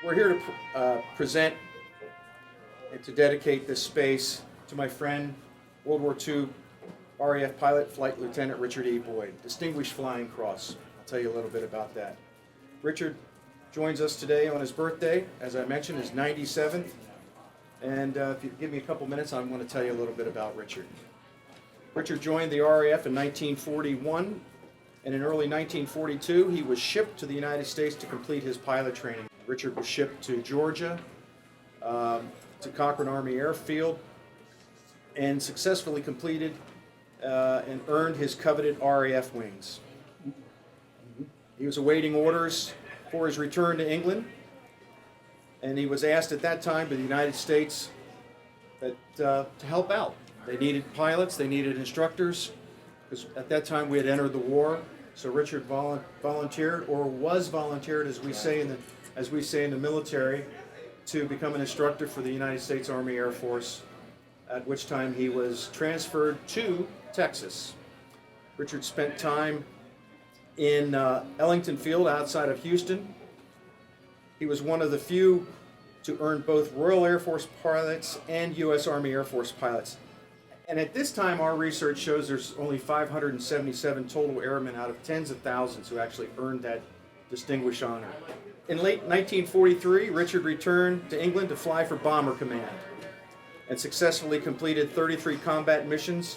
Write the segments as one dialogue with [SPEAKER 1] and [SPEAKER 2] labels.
[SPEAKER 1] We're here to present and to dedicate this space to my friend, World War II RAF pilot, Flight Lieutenant Richard E. Boyd, Distinguished Flying Cross. I'll tell you a little bit about that. Richard joins us today on his birthday, as I mentioned, his 97th. And if you give me a couple minutes, I want to tell you a little bit about Richard. Richard joined the RAF in 1941, and in early 1942, he was shipped to the United States to complete his pilot training. Richard was shipped to Georgia, to Cochrane Army Airfield, and successfully completed and earned his coveted RAF wings. He was awaiting orders for his return to England, and he was asked at that time by the United States to help out. They needed pilots, they needed instructors, because at that time we had entered the war. So Richard volunteered, or was volunteered, as we say in the military, to become an instructor for the United States Army Air Force, at which time he was transferred to Texas. Richard spent time in Ellington Field outside of Houston. He was one of the few to earn both Royal Air Force pilots and U.S. Army Air Force pilots. And at this time, our research shows there's only 577 total airmen out of tens of thousands who actually earned that distinguished honor. In late 1943, Richard returned to England to fly for Bomber Command and successfully completed 33 combat missions,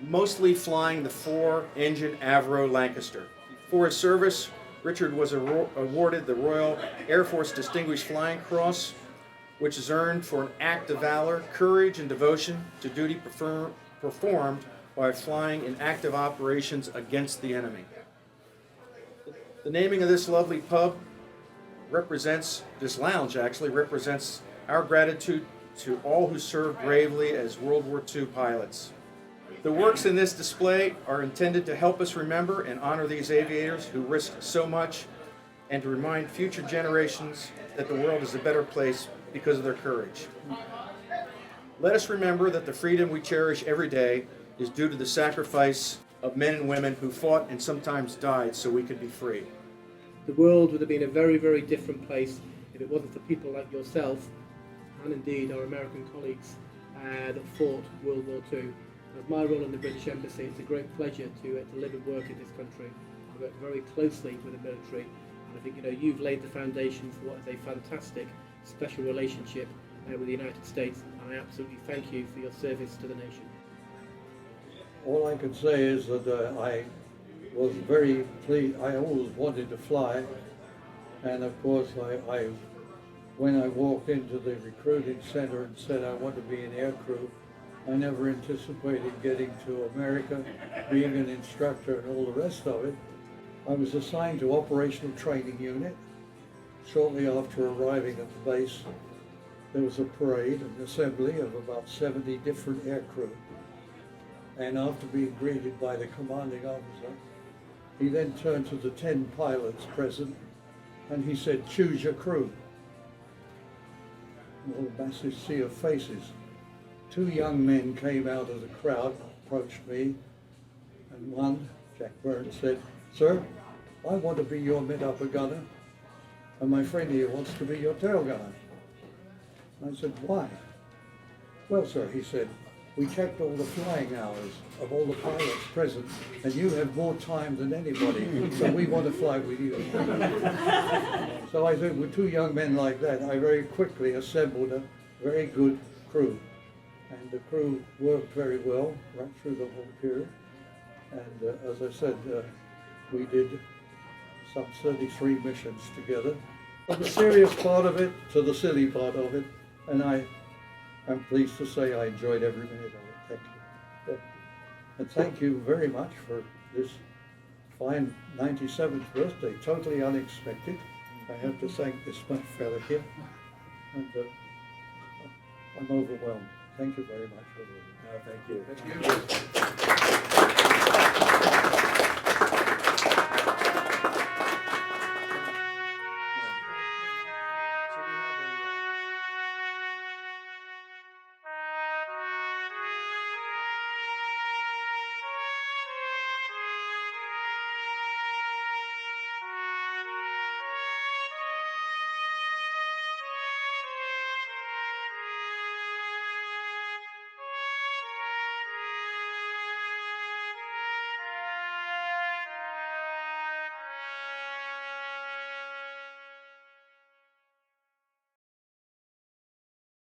[SPEAKER 1] mostly flying the 4-engine Avro Lancaster. For his service, Richard was awarded the Royal Air Force Distinguished Flying Cross, which is earned for an act of valor, courage, and devotion to duty performed while flying in active operations against the enemy. The naming of this lovely pub this lounge actually represents our gratitude to all who served bravely as World War II pilots. The works in this display are intended to help us remember and honor these aviators who risked so much, and to remind future generations that the world is a better place because of their courage. Let us remember that the freedom we cherish every day is due to the sacrifice of men and women who fought and sometimes died so we could be free.
[SPEAKER 2] The world would have been a very, very different place if it wasn't for people like yourself and indeed our American colleagues that fought World War II. As my role in the British Embassy, it's a great pleasure to live and work in this country. I work very closely with the military, and I think you've laid the foundation for what is a fantastic special relationship with the United States, and I absolutely thank you for your service to the nation.
[SPEAKER 3] All I can say is that I was very pleased. I always wanted to fly, and of course when I walked into the recruiting center and said I want to be an aircrew, I never anticipated getting to America, being an instructor and all the rest of it. I was assigned to Operational Training Unit. Shortly after arriving at the base, there was a parade, an assembly of about 70 different aircrew. And after being greeted by the commanding officer, he then turned to the 10 pilots present and he said, "Choose your crew." A massive sea of faces. 2 young men came out of the crowd, approached me, and one, Jack Burns, said, "Sir, I want to be your mid-upper gunner, and my friend here wants to be your tail gunner." I said, "Why?" "Well, sir," he said, "we checked all the flying hours of all the pilots present, and you have more time than anybody, so we want to fly with you." So I think with 2 young men like that, I very quickly assembled a very good crew. And the crew worked very well right through the whole period. And as I said, we did some 33 missions together. From the serious part of it to the silly part of it, and I'm pleased to say I enjoyed every minute of it. Thank you. Yeah. And thank you very much for this fine 97th birthday, totally unexpected. I have to thank this my fella here, and I'm overwhelmed. Thank you very much for this.
[SPEAKER 1] Thank you.